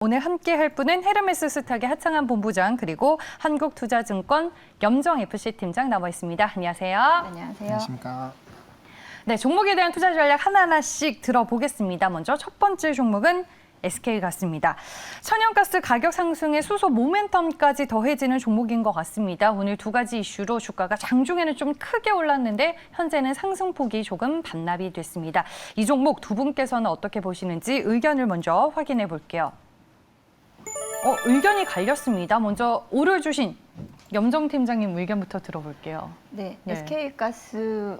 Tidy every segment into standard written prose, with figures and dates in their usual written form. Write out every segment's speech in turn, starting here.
오늘 함께 할 분은 헤르메스 스탁의 하창한 본부장 그리고 한국투자증권 염정FC 팀장 나와 있습니다. 안녕하세요. 안녕하세요. 안녕하십니까. 네, 종목에 대한 투자 전략 하나하나씩 들어보겠습니다. 먼저 첫 번째 종목은 SK가스입니다. 천연가스 가격 상승에 수소 모멘텀까지 더해지는 종목인 것 같습니다. 오늘 두 가지 이슈로 주가가 장중에는 좀 크게 올랐는데 현재는 상승폭이 조금 반납이 됐습니다. 이 종목 두 분께서는 어떻게 보시는지 의견을 먼저 확인해 볼게요. 의견이 갈렸습니다. 먼저 오를 주신 염정 팀장님 의견부터 들어볼게요. 네, 네. SK가스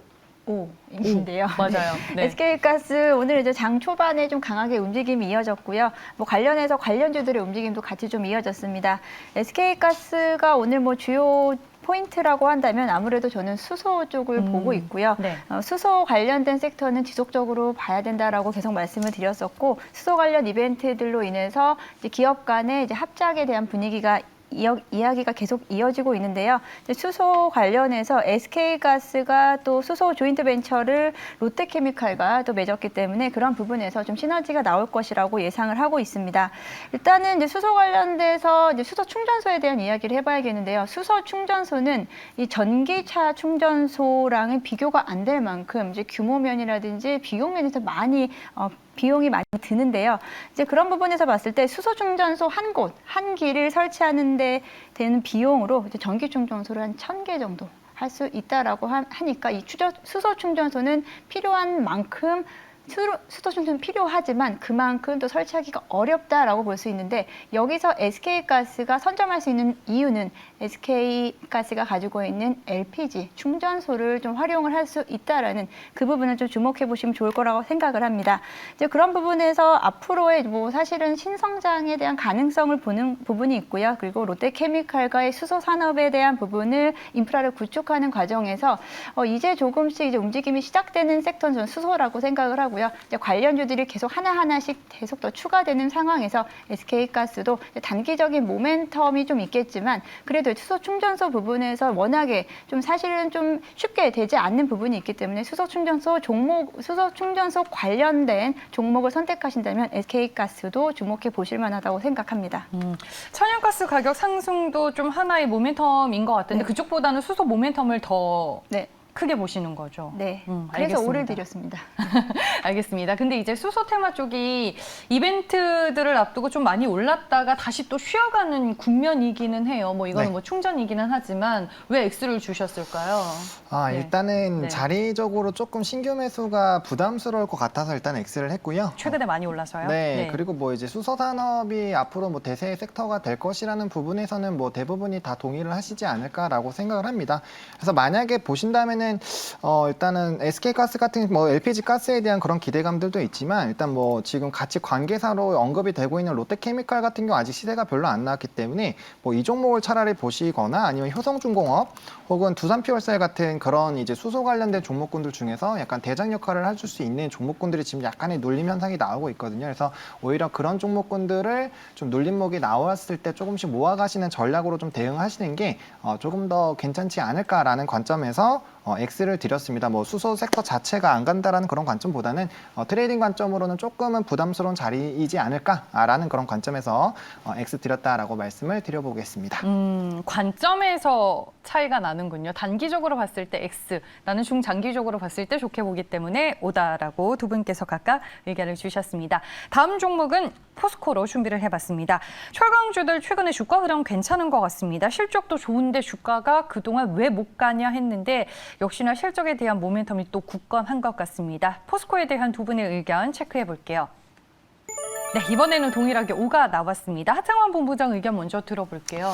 인데요. 맞아요. 네. SK가스 오늘 이제 장 초반에 좀 강하게 움직임이 이어졌고요. 관련해서 관련주들의 움직임도 같이 좀 이어졌습니다. SK가스가 오늘 주요 포인트라고 한다면 아무래도 저는 수소 쪽을 보고 있고요. 네. 수소 관련된 섹터는 지속적으로 봐야 된다라고 계속 말씀을 드렸었고, 수소 관련 이벤트들로 인해서 이제 기업 간의 이제 합작에 대한 분위기가 이야기가 계속 이어지고 있는데요. 수소 관련해서 SK가스가 또 수소 조인트 벤처를 롯데케미칼과 또 맺었기 때문에 그런 부분에서 좀 시너지가 나올 것이라고 예상을 하고 있습니다. 일단은 이제 수소 관련돼서 이제 수소 충전소에 대한 이야기를 해봐야겠는데요. 수소 충전소는 이 전기차 충전소랑은 비교가 안 될 만큼 이제 규모면이라든지 비용 면에서 비용이 많이 드는데요. 이제 그런 부분에서 봤을 때 수소 충전소 한 곳, 한 기를 설치하는데 되는 비용으로 이제 전기 충전소를 한 1,000개 정도 할 수 있다라고 하니까 이 수소 충전소는 필요한 만큼 수소 충전은 필요하지만 그만큼 또 설치하기가 어렵다라고 볼 수 있는데, 여기서 SK가스가 선점할 수 있는 이유는 SK가스가 가지고 있는 LPG 충전소를 좀 활용을 할 수 있다라는 그 부분을 좀 주목해 보시면 좋을 거라고 생각을 합니다. 이제 그런 부분에서 앞으로의 사실은 신성장에 대한 가능성을 보는 부분이 있고요. 그리고 롯데케미칼과의 수소 산업에 대한 부분을 인프라를 구축하는 과정에서 이제 조금씩 이제 움직임이 시작되는 섹터는 저는 수소라고 생각을 하고요. 이제 관련주들이 계속 하나하나씩 계속 더 추가되는 상황에서 SK가스도 단기적인 모멘텀이 좀 있겠지만 그래도 수소 충전소 부분에서 워낙에 좀 사실은 좀 쉽게 되지 않는 부분이 있기 때문에 수소 충전소 관련된 종목을 선택하신다면 SK가스도 주목해 보실 만하다고 생각합니다. 천연가스 가격 상승도 좀 하나의 모멘텀인 것 같은데 네. 그쪽보다는 수소 모멘텀을 더 네. 크게 보시는 거죠? 네. 그래서 알겠습니다. 오를 드렸습니다. 알겠습니다. 근데 이제 수소 테마 쪽이 이벤트들을 앞두고 좀 많이 올랐다가 다시 또 쉬어가는 국면이기는 해요. 이거는 네. 충전이기는 하지만 왜 X를 주셨을까요? 네. 일단은 네. 자리적으로 조금 신규 매수가 부담스러울 것 같아서 일단 X를 했고요. 최근에 많이 올라서요? 네, 그리고 이제 수소 산업이 앞으로 대세 섹터가 될 것이라는 부분에서는 대부분이 다 동의를 하시지 않을까라고 생각을 합니다. 그래서 만약에 보신다면은 일단은 SK가스 같은 LPG 가스에 대한 그런 기대감들도 있지만 일단 지금 같이 관계사로 언급이 되고 있는 롯데케미칼 같은 경우 아직 시세가 별로 안 나왔기 때문에 이 종목을 차라리 보시거나 아니면 효성중공업 혹은 두산퓨얼셀 같은 그런 이제 수소 관련된 종목군들 중에서 약간 대장 역할을 해줄 수 있는 종목군들이 지금 약간의 눌림 현상이 나오고 있거든요. 그래서 오히려 그런 종목군들을 좀 눌림목이 나왔을 때 조금씩 모아가시는 전략으로 좀 대응하시는 게 조금 더 괜찮지 않을까라는 관점에서 X를 드렸습니다. 수소 섹터 자체가 안 간다라는 그런 관점보다는 트레이딩 관점으로는 조금은 부담스러운 자리이지 않을까라는 그런 관점에서 X 드렸다라고 말씀을 드려보겠습니다. 관점에서 차이가 나는군요. 단기적으로 봤을 때 X, 나는 중장기적으로 봤을 때 좋게 보기 때문에 오다라고 두 분께서 각각 의견을 주셨습니다. 다음 종목은 포스코로 준비를 해봤습니다. 철강주들 최근에 주가 흐름 괜찮은 것 같습니다. 실적도 좋은데 주가가 그동안 왜 못 가냐 했는데 역시나 실적에 대한 모멘텀이 또 굳건한 것 같습니다. 포스코에 대한 두 분의 의견 체크해 볼게요. 네, 이번에는 동일하게 5가 나왔습니다. 하창원 본부장 의견 먼저 들어볼게요.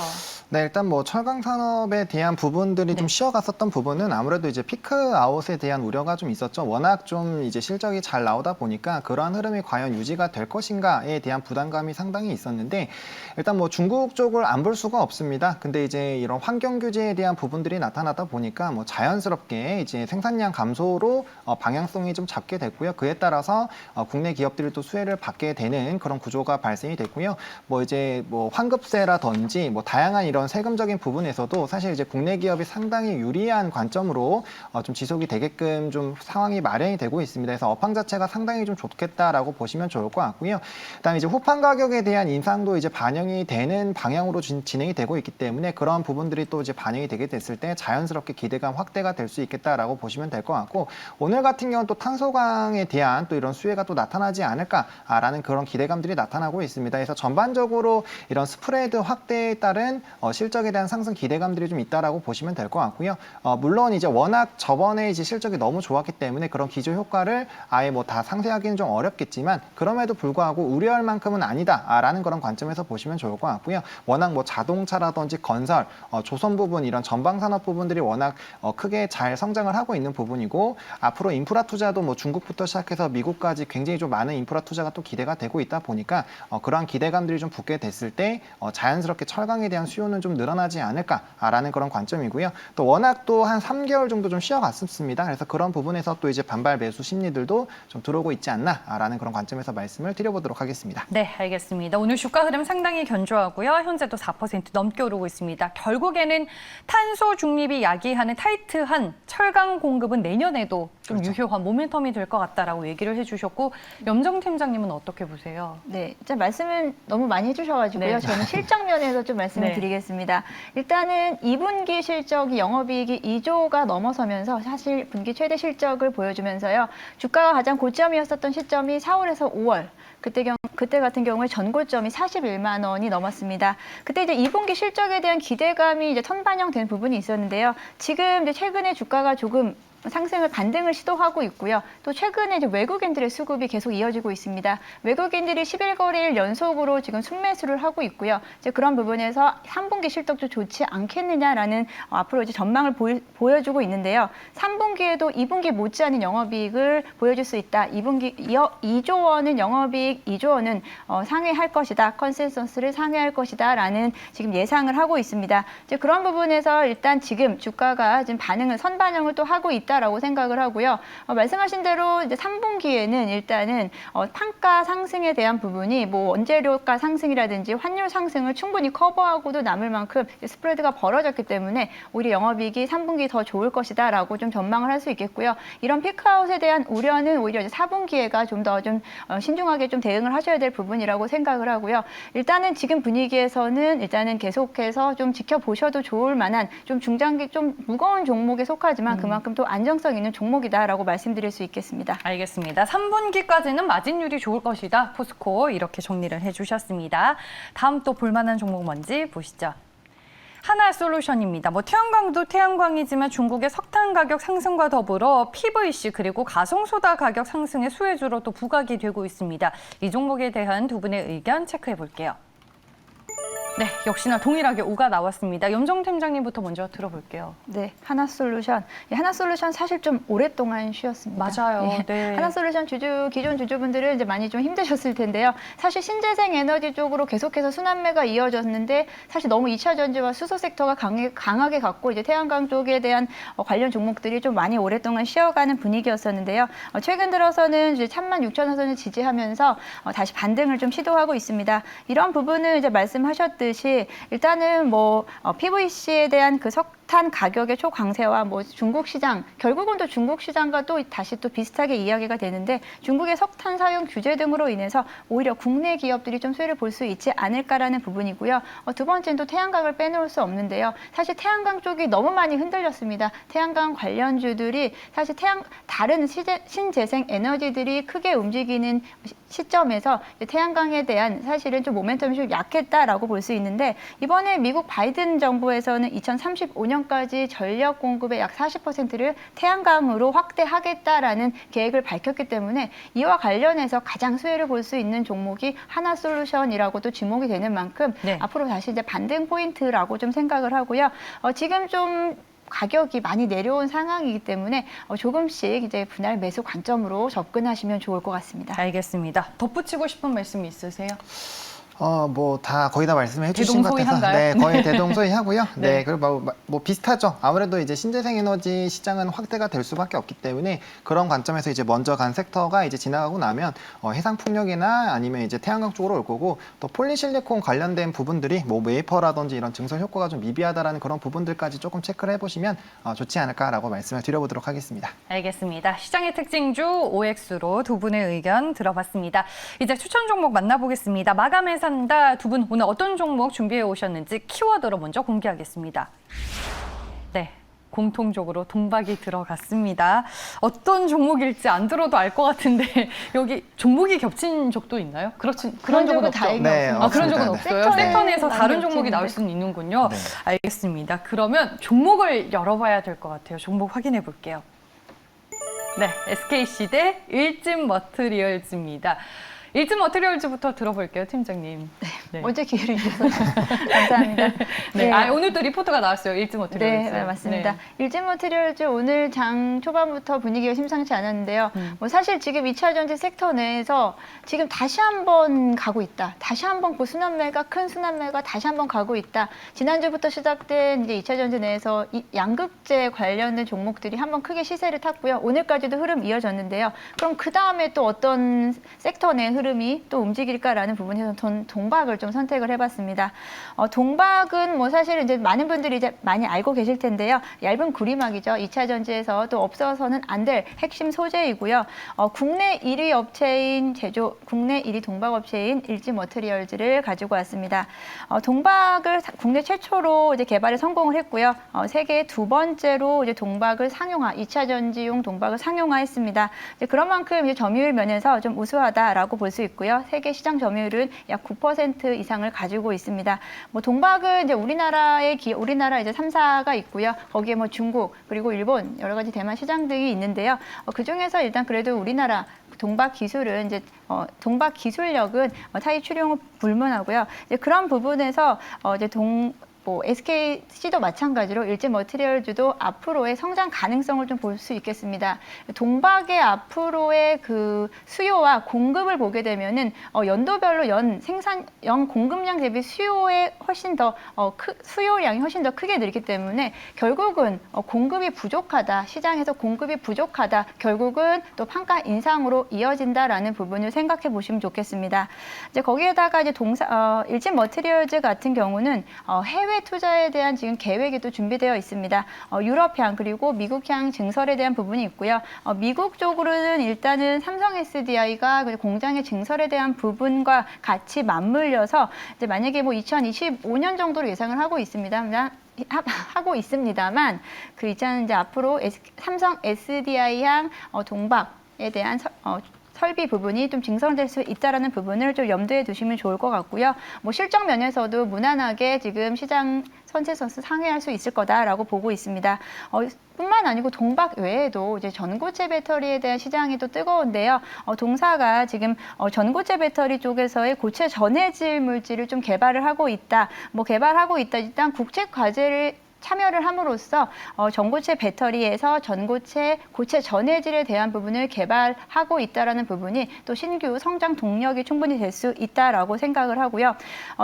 네, 일단 철강 산업에 대한 부분들이 좀 쉬어갔었던 부분은 아무래도 이제 피크아웃에 대한 우려가 좀 있었죠. 워낙 좀 이제 실적이 잘 나오다 보니까 그러한 흐름이 과연 유지가 될 것인가에 대한 부담감이 상당히 있었는데 일단 중국 쪽을 안 볼 수가 없습니다. 근데 이제 이런 환경 규제에 대한 부분들이 나타나다 보니까 자연스럽게 이제 생산량 감소로 방향성이 좀 잡게 됐고요. 그에 따라서 국내 기업들이 또 수혜를 받게 되는 하는 그런 구조가 발생이 됐고요. 뭐 이제 뭐 환급세라든지 뭐 다양한 이런 세금적인 부분에서도 사실 이제 국내 기업이 상당히 유리한 관점으로 좀 지속이 되게끔 좀 상황이 마련이 되고 있습니다. 그래서 업황 자체가 상당히 좀 좋겠다라고 보시면 좋을 것 같고요. 그다음에 이제 후판 가격에 대한 인상도 이제 반영이 되는 방향으로 진행이 되고 있기 때문에 그런 부분들이 또 이제 반영이 되게 됐을 때 자연스럽게 기대감 확대가 될 수 있겠다라고 보시면 될 것 같고, 오늘 같은 경우는 또 탄소강에 대한 또 이런 수혜가 또 나타나지 않을까라는 그런 기대감들이 나타나고 있습니다. 그래서 전반적으로 이런 스프레드 확대에 따른 실적에 대한 상승 기대감들이 좀 있다라고 보시면 될 것 같고요. 물론 이제 워낙 저번에 이제 실적이 너무 좋았기 때문에 그런 기저 효과를 아예 뭐 다 상쇄하기는 좀 어렵겠지만 그럼에도 불구하고 우려할 만큼은 아니다라는 그런 관점에서 보시면 좋을 것 같고요. 워낙 뭐 자동차라든지 건설, 조선 부분 이런 전방 산업 부분들이 워낙 크게 잘 성장을 하고 있는 부분이고, 앞으로 인프라 투자도 뭐 중국부터 시작해서 미국까지 굉장히 좀 많은 인프라 투자가 또 기대가 되고 있다 보니까 그러한 기대감들이 좀 붙게 됐을 때 자연스럽게 철강에 대한 수요는 좀 늘어나지 않을까라는 그런 관점이고요. 또 워낙 또 한 3개월 정도 좀 쉬어갔습니다. 그래서 그런 부분에서 또 이제 반발 매수 심리들도 좀 들어오고 있지 않나라는 그런 관점에서 말씀을 드려보도록 하겠습니다. 네, 알겠습니다. 오늘 주가 흐름 상당히 견조하고요. 현재도 4% 넘게 오르고 있습니다. 결국에는 탄소 중립이 야기하는 타이트한 철강 공급은 내년에도 좀 그렇죠. 유효한 모멘텀이 될 것 같다라고 얘기를 해주셨고, 염정 팀장님은 어떻게 보세요? 네, 진짜 말씀을 너무 많이 해주셔가지고요. 네. 저는 실적 면에서 좀 말씀을 네. 드리겠습니다. 일단은 2분기 실적이 영업이익이 2조가 넘어서면서 사실 분기 최대 실적을 보여주면서요. 주가가 가장 고점이었었던 시점이 4월에서 5월. 그때 같은 경우에 전고점이 41만 원이 넘었습니다. 그때 이제 2분기 실적에 대한 기대감이 이제 선반영된 부분이 있었는데요. 지금 이제 최근에 주가가 조금 상승을 반등을 시도하고 있고요. 또 최근에 이제 외국인들의 수급이 계속 이어지고 있습니다. 외국인들이 10일거래일 연속으로 지금 순매수를 하고 있고요. 이제 그런 부분에서 3분기 실적도 좋지 않겠느냐라는 앞으로 이제 전망을 보여주고 있는데요. 3분기에도 2분기 못지않은 영업이익을 보여줄 수 있다. 2분기 2조 원은 영업이익 2조 원은 상회할 것이다. 컨센서스를 상회할 것이다라는 지금 예상을 하고 있습니다. 이제 그런 부분에서 일단 지금 주가가 지금 선반영을 또 하고 있다. 라고 생각을 하고요. 말씀하신 대로 이제 3분기에는 일단은 판가 상승에 대한 부분이 뭐 원재료가 상승이라든지 환율 상승을 충분히 커버하고도 남을 만큼 스프레드가 벌어졌기 때문에 오히려 영업이익이 3분기 더 좋을 것이다라고 좀 전망을 할 수 있겠고요. 이런 피크아웃에 대한 우려는 오히려 이제 4분기에가 좀 더 신중하게 좀 대응을 하셔야 될 부분이라고 생각을 하고요. 일단은 지금 분위기에서는 일단은 계속해서 좀 지켜보셔도 좋을 만한 좀 중장기 좀 무거운 종목에 속하지만 그만큼 또 안정성 있는 종목이다라고 말씀드릴 수 있겠습니다. 알겠습니다. 3분기까지는 마진율이 좋을 것이다. 포스코 이렇게 정리를 해주셨습니다. 다음 또 볼만한 종목 뭔지 보시죠. 하나솔루션입니다. 태양광도 태양광이지만 중국의 석탄 가격 상승과 더불어 PVC 그리고 가성소다 가격 상승의 수혜주로 또 부각이 되고 있습니다. 이 종목에 대한 두 분의 의견 체크해 볼게요. 네, 역시나 동일하게 5가 나왔습니다. 염정 팀장님부터 먼저 들어볼게요. 네, 하나솔루션. 하나솔루션 사실 좀 오랫동안 쉬었습니다. 맞아요. 예, 네. 하나솔루션 기존 주주분들은 이제 많이 좀 힘드셨을 텐데요. 사실 신재생 에너지 쪽으로 계속해서 순환매가 이어졌는데 사실 너무 2차 전지와 수소 섹터가 강하게 갔고 이제 태양광 쪽에 대한 관련 종목들이 좀 많이 오랫동안 쉬어가는 분위기였었는데요. 최근 들어서는 이제 36,000원선을 지지하면서 다시 반등을 좀 시도하고 있습니다. 이런 부분을 이제 말씀하셨듯이 일단은 PVC에 대한 그 석탄 가격의 초강세와 중국 시장, 결국은 또 중국 시장과 또 다시 또 비슷하게 이야기가 되는데 중국의 석탄 사용 규제 등으로 인해서 오히려 국내 기업들이 좀 수혜를 볼 수 있지 않을까라는 부분이고요. 두 번째는 또 태양광을 빼놓을 수 없는데요. 사실 태양광 쪽이 너무 많이 흔들렸습니다. 태양광 관련주들이 사실 다른 신재생 에너지들이 크게 움직이는 시점에서 태양광에 대한 사실은 좀 모멘텀이 좀 약했다라고 볼 수 있는데 이번에 미국 바이든 정부에서는 2035년까지 전력 공급의 약 40%를 태양광으로 확대하겠다라는 계획을 밝혔기 때문에 이와 관련해서 가장 수혜를 볼 수 있는 종목이 하나솔루션이라고도 지목이 되는 만큼 네. 앞으로 다시 이제 반등 포인트라고 좀 생각을 하고요. 지금 좀 가격이 많이 내려온 상황이기 때문에 조금씩 이제 분할 매수 관점으로 접근하시면 좋을 것 같습니다. 알겠습니다. 덧붙이고 싶은 말씀 있으세요? 뭐 다 거의 다 말씀해 주신 것 같아서 대동소이한가요? 네, 거의 대동소이하고요. 네. 네, 그리고 뭐 비슷하죠. 아무래도 이제 신재생 에너지 시장은 확대가 될 수밖에 없기 때문에 그런 관점에서 이제 먼저 간 섹터가 이제 지나가고 나면 해상 풍력이나 아니면 이제 태양광 쪽으로 올 거고 또 폴리실리콘 관련된 부분들이 뭐 웨이퍼라든지 이런 증설 효과가 좀 미비하다라는 그런 부분들까지 조금 체크를 해보시면 좋지 않을까라고 말씀을 드려보도록 하겠습니다. 알겠습니다. 시장의 특징주 OX로 두 분의 의견 들어봤습니다. 이제 추천 종목 만나보겠습니다. 마감에 산다 두 분 오늘 어떤 종목 준비해 오셨는지 키워드로 먼저 공개하겠습니다. 네. 공통적으로 동박이 들어갔습니다. 어떤 종목일지 안 들어도 알 것 같은데 여기 종목이 겹친 적도 있나요? 그런 적은 적은 없죠. 다행히 네, 없습니다. 그런 적은 없습니다. 없어요. 네. 섹터 내에서 다른 많이 종목이 나올 겹치는데. 수는 있는군요. 네. 알겠습니다. 그러면 종목을 열어봐야 될 것 같아요. 종목 확인해 볼게요. 네, SKC 대 일진 머트리얼즈입니다. 일진 머트리얼즈부터 들어볼게요, 팀장님. 네. 먼저 기회를 주셔서 감사합니다. 네. 오늘도 리포트가 나왔어요, 일진 머트리얼즈. 네, 맞습니다. 네. 일진머티리얼즈 오늘 장 초반부터 분위기가 심상치 않았는데요. 뭐 사실 지금 2차 전지 섹터 내에서 지금 다시 한번 가고 있다. 다시 한번 그 순환매가 큰 순환매가 다시 한번 가고 있다. 지난주부터 시작된 이제 2차 전지 내에서 이 양극재 관련된 종목들이 한번 크게 시세를 탔고요. 오늘까지도 흐름 이어졌는데요. 그럼 그 다음에 또 어떤 섹터 내 흐름이 또 움직일까라는 부분에서 전 동박을 좀 선택을 해봤습니다. 동박은 뭐 사실 이제 많은 분들이 이제 많이 알고 계실 텐데요. 얇은 구리막이죠. 2차 전지에서 또 없어서는 안 될 핵심 소재이고요. 국내 1위 업체인 국내 1위 동박 업체인 일지머티리얼즈를 가지고 왔습니다. 동박을 국내 최초로 이제 개발에 성공을 했고요. 세계 두 번째로 이제 동박을 상용화, 2차 전지용 동박을 상용화했습니다. 이제 그런 만큼 이제 점유율 면에서 좀 우수하다라고 볼 수 있고요. 세계 시장 점유율은 약 9% 이상을 가지고 있습니다. 뭐 동박은 이제 우리나라 이제 3사가 있고요. 거기에 뭐 중국 그리고 일본 여러 가지 대만 시장 등이 있는데요. 그 중에서 일단 그래도 우리나라 동박 기술은 이제 동박 기술력은 타이 출용은 불문하고요. 이제 그런 부분에서 이제 SKC도 마찬가지로 일진머티리얼즈도 앞으로의 성장 가능성을 좀 볼 수 있겠습니다. 동박의 앞으로의 그 수요와 공급을 보게 되면은 연도별로 연 공급량 대비 수요에 훨씬 더 수요량이 훨씬 더 크게 늘기 때문에 결국은 공급이 부족하다, 시장에서 공급이 부족하다, 결국은 또 판가 인상으로 이어진다라는 부분을 생각해 보시면 좋겠습니다. 이제 거기에다가 이제 일진머티리얼즈 같은 경우는 해외 투자에 대한 지금 계획이 또 준비되어 있습니다. 유럽향 그리고 미국향 증설에 대한 부분이 있고요. 미국 쪽으로는 일단은 삼성 SDI가 공장의 증설에 대한 부분과 같이 맞물려서 이제 만약에 뭐 2025년 정도로 예상을 하고 있습니다만 그 있잖아요. 이제 앞으로 삼성 SDI향 동박에 대한 설비 부분이 좀 증설될 수 있다라는 부분을 좀 염두에 두시면 좋을 것 같고요. 뭐 실적 면에서도 무난하게 지금 시장 컨센서스 상회할 수 있을 거다라고 보고 있습니다. 뿐만 아니고 동박 외에도 이제 전고체 배터리에 대한 시장이 또 뜨거운데요. 동사가 지금 전고체 배터리 쪽에서의 고체 전해질 물질을 좀 개발을 하고 있다. 일단 국책 과제를 참여를 함으로써 전고체 배터리에서 고체 전해질에 대한 부분을 개발하고 있다라는 부분이 또 신규 성장 동력이 충분히 될 수 있다라고 생각을 하고요.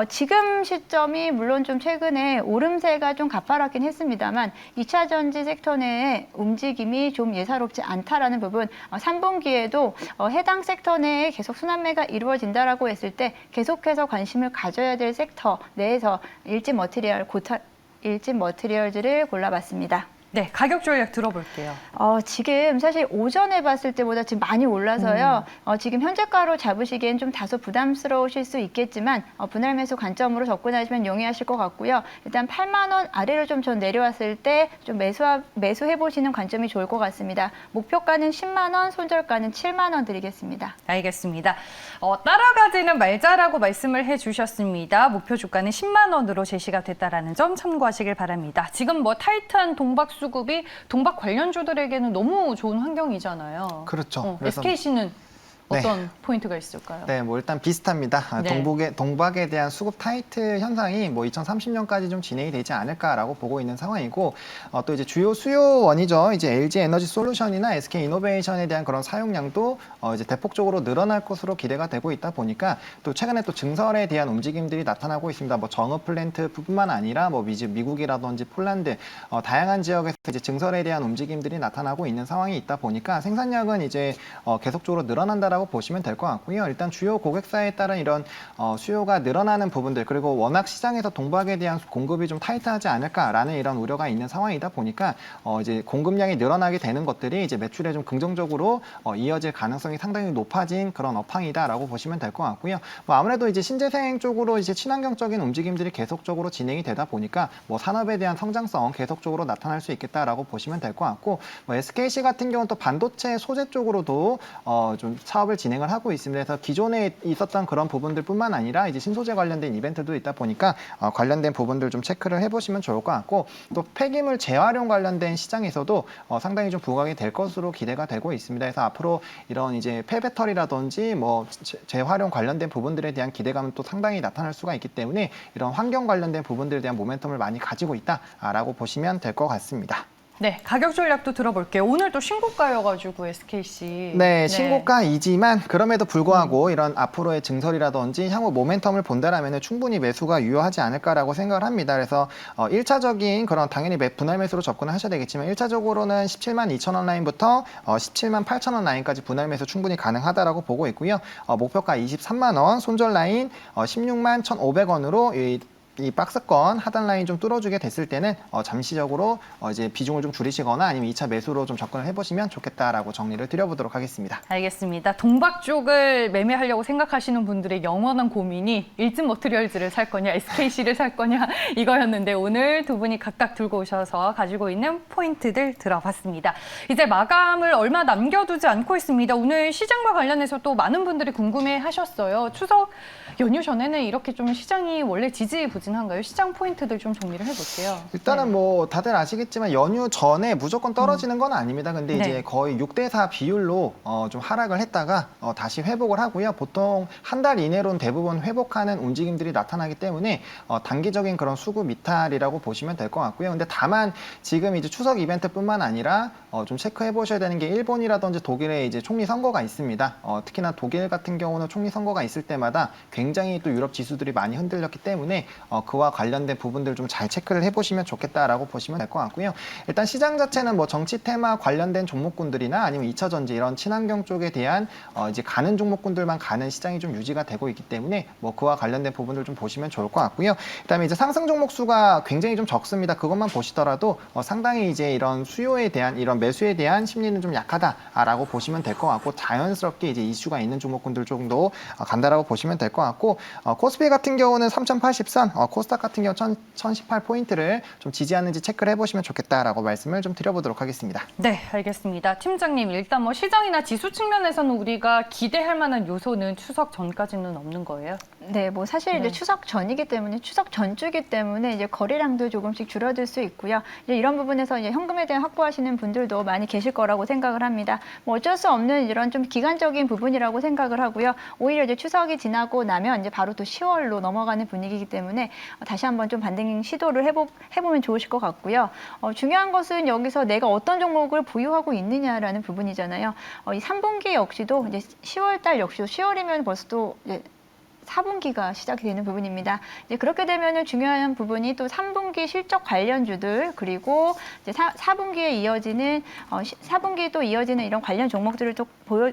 지금 시점이 물론 좀 최근에 오름세가 좀 가파랐긴 했습니다만 2차 전지 섹터 내의 움직임이 좀 예사롭지 않다라는 부분, 3분기에도 해당 섹터 내에 계속 순환매가 이루어진다라고 했을 때 계속해서 관심을 가져야 될 섹터 내에서 일진머티리얼즈를 골라봤습니다. 네, 가격 전략 들어볼게요. 지금 사실 오전에 봤을 때보다 지금 많이 올라서요. 지금 현재가로 잡으시기엔 좀 다소 부담스러우실 수 있겠지만 분할 매수 관점으로 접근하시면 용이하실 것 같고요. 일단 8만 원 아래로 좀 전 내려왔을 때 좀 매수해 보시는 관점이 좋을 것 같습니다. 목표가는 10만 원, 손절가는 7만 원 드리겠습니다. 알겠습니다. 따라가지는 말자라고 말씀을 해주셨습니다. 목표 주가는 10만 원으로 제시가 됐다라는 점 참고하시길 바랍니다. 지금 뭐 타이탄 동박 수급이 동박 관련주들에게는 너무 좋은 환경이잖아요. 그렇죠. 그래서 SKC는 어떤 포인트가 있을까요? 네, 뭐 일단 비슷합니다. 네. 동박에 대한 수급 타이트 현상이 뭐 2030년까지 좀 진행이 되지 않을까라고 보고 있는 상황이고, 또 이제 주요 수요원이죠. 이제 LG 에너지 솔루션이나 SK 이노베이션에 대한 그런 사용량도 이제 대폭적으로 늘어날 것으로 기대가 되고 있다 보니까 또 최근에 또 증설에 대한 움직임들이 나타나고 있습니다. 뭐 정읍 플랜트뿐만 아니라 뭐 미국이라든지 폴란드 다양한 지역에서 이제 증설에 대한 움직임들이 나타나고 있는 상황이 있다 보니까 생산량은 이제 계속적으로 늘어난다라고 보시면 될 것 같고요. 일단 주요 고객사에 따른 이런 수요가 늘어나는 부분들, 그리고 워낙 시장에서 동박에 대한 공급이 좀 타이트하지 않을까라는 이런 우려가 있는 상황이다 보니까 이제 공급량이 늘어나게 되는 것들이 이제 매출에 좀 긍정적으로 이어질 가능성이 상당히 높아진 그런 업황이다라고 보시면 될 것 같고요. 뭐 아무래도 이제 신재생 쪽으로 이제 친환경적인 움직임들이 계속적으로 진행이 되다 보니까 뭐 산업에 대한 성장성 계속적으로 나타날 수 있겠다라고 보시면 될 것 같고, 뭐 SKC 같은 경우는 또 반도체 소재 쪽으로도 좀 사업을 진행을 하고 있습니다. 그래서 기존에 있었던 그런 부분들뿐만 아니라 이제 신소재 관련된 이벤트도 있다 보니까 관련된 부분들 좀 체크를 해보시면 좋을 것 같고, 또 폐기물 재활용 관련된 시장에서도 상당히 좀 부각이 될 것으로 기대가 되고 있습니다. 그래서 앞으로 이런 이제 폐배터리라든지 뭐 재활용 관련된 부분들에 대한 기대감은 또 상당히 나타날 수가 있기 때문에 이런 환경 관련된 부분들에 대한 모멘텀을 많이 가지고 있다라고 보시면 될 것 같습니다. 네, 가격 전략도 들어볼게요. 오늘 또 신고가여가지고 SKC. 네, 신고가이지만 그럼에도 불구하고 이런 앞으로의 증설이라든지 향후 모멘텀을 본다라면 충분히 매수가 유효하지 않을까라고 생각을 합니다. 그래서 1차적인 그런 당연히 분할 매수로 접근을 하셔야 되겠지만 1차적으로는 17만 2천 원 라인부터 17만 8천 원 라인까지 분할 매수 충분히 가능하다라고 보고 있고요. 목표가 23만 원, 손절 라인 16만 1,500원으로 이 박스권 하단 라인 좀 뚫어주게 됐을 때는 잠시적으로 이제 비중을 좀 줄이시거나 아니면 2차 매수로 좀 접근을 해보시면 좋겠다라고 정리를 드려보도록 하겠습니다. 알겠습니다. 동박 쪽을 매매하려고 생각하시는 분들의 영원한 고민이 일진 머티리얼즈를 살 거냐, SKC를 살 거냐 이거였는데 오늘 두 분이 각각 들고 오셔서 가지고 있는 포인트들 들어봤습니다. 이제 마감을 얼마 남겨두지 않고 있습니다. 오늘 시장과 관련해서 또 많은 분들이 궁금해하셨어요. 추석 연휴 전에는 이렇게 좀 시장이 원래 지지부진한가요? 시장 포인트들 좀 정리를 해볼게요. 일단은 뭐 다들 아시겠지만 연휴 전에 무조건 떨어지는 건 아닙니다. 근데 네. 이제 거의 6대4 비율로 좀 하락을 했다가 다시 회복을 하고요. 보통 한 달 이내로는 대부분 회복하는 움직임들이 나타나기 때문에 단기적인 그런 수급 이탈이라고 보시면 될 것 같고요. 근데 다만 지금 이제 추석 이벤트뿐만 아니라 좀 체크해 보셔야 되는 게 일본이라든지 독일의 이제 총리 선거가 있습니다. 특히나 독일 같은 경우는 총리 선거가 있을 때마다 굉장히 또 유럽 지수들이 많이 흔들렸기 때문에 그와 관련된 부분들 좀 잘 체크를 해보시면 좋겠다라고 보시면 될 것 같고요. 일단 시장 자체는 뭐 정치 테마 관련된 종목군들이나 아니면 2차 전지 이런 친환경 쪽에 대한 이제 가는 종목군들만 가는 시장이 좀 유지가 되고 있기 때문에 뭐 그와 관련된 부분들 좀 보시면 좋을 것 같고요. 그다음에 이제 상승 종목 수가 굉장히 좀 적습니다. 그것만 보시더라도 상당히 이제 이런 수요에 대한 이런 매수에 대한 심리는 좀 약하다라고 보시면 될 것 같고 자연스럽게 이제 이슈가 있는 종목군들 정도 간다라고 보시면 될 것 같고 코스피 같은 경우는 3083, 코스닥 같은 경우 1018포인트를 좀 지지하는지 체크를 해보시면 좋겠다라고 말씀을 좀 드려보도록 하겠습니다. 네, 알겠습니다. 팀장님, 일단 뭐 시장이나 지수 측면에서는 우리가 기대할 만한 요소는 추석 전까지는 없는 거예요? 네, 뭐 사실 이제 네. 추석 전이기 때문에 추석 전주기 때문에 이제 거래량도 조금씩 줄어들 수 있고요. 이제 이런 부분에서 이제 현금에 대한 확보하시는 분들도 많이 계실 거라고 생각을 합니다. 뭐 어쩔 수 없는 이런 좀 기간적인 부분이라고 생각을 하고요. 오히려 이제 추석이 지나고 나면 이제 바로 또 10월로 넘어가는 분위기이기 때문에 다시 한번 좀 반등 시도를 해보면 좋으실 것 같고요. 중요한 것은 여기서 내가 어떤 종목을 보유하고 있느냐라는 부분이잖아요. 이 3분기 역시도 이제 10월 달 역시도 10월이면 벌써 또 이제 4분기가 시작이 되는 부분입니다. 이제 그렇게 되면은 중요한 부분이 또 3분기 실적 관련주들 그리고 이제 4분기에 이어지는 4분기 또 이어지는 이런 관련 종목들을 또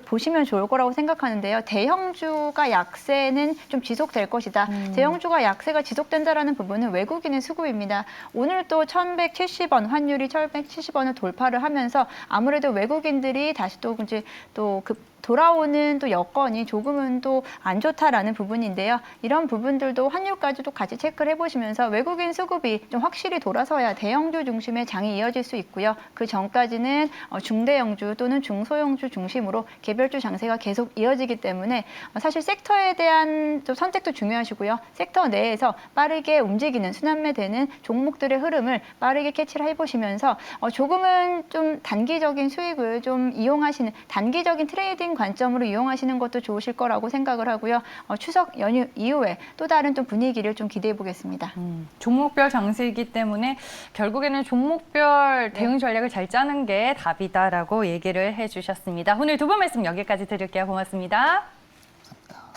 보시면 좋을 거라고 생각하는데요. 대형주가 약세는 좀 지속될 것이다. 대형주가 약세가 지속된다라는 부분은 외국인의 수급입니다. 오늘 또 1,170원 환율이 1,170원을 돌파를 하면서 아무래도 외국인들이 다시 또 이제 또 돌아오는 또 여건이 조금은 또 안 좋다라는 부분인데요. 이런 부분들도 환율까지도 같이 체크를 해보시면서 외국인 수급이 좀 확실히 돌아서야 대형주 중심의 장이 이어질 수 있고요. 그 전까지는 중대형주 또는 중소형주 중심으로 개별주 장세가 계속 이어지기 때문에 사실 섹터에 대한 좀 선택도 중요하시고요. 섹터 내에서 빠르게 움직이는 순환매되는 종목들의 흐름을 빠르게 캐치를 해보시면서 조금은 좀 단기적인 수익을 좀 이용하시는 단기적인 트레이딩 관점으로 이용하시는 것도 좋으실 거라고 생각을 하고요. 추석 연휴 이후에 또 다른 좀 분위기를 좀 기대해 보겠습니다. 종목별 장세이기 때문에 결국에는 종목별 대응 전략을 잘 짜는 게 답이다라고 얘기를 해주셨습니다. 오늘 두 분 말씀 여기까지 드릴게요. 고맙습니다.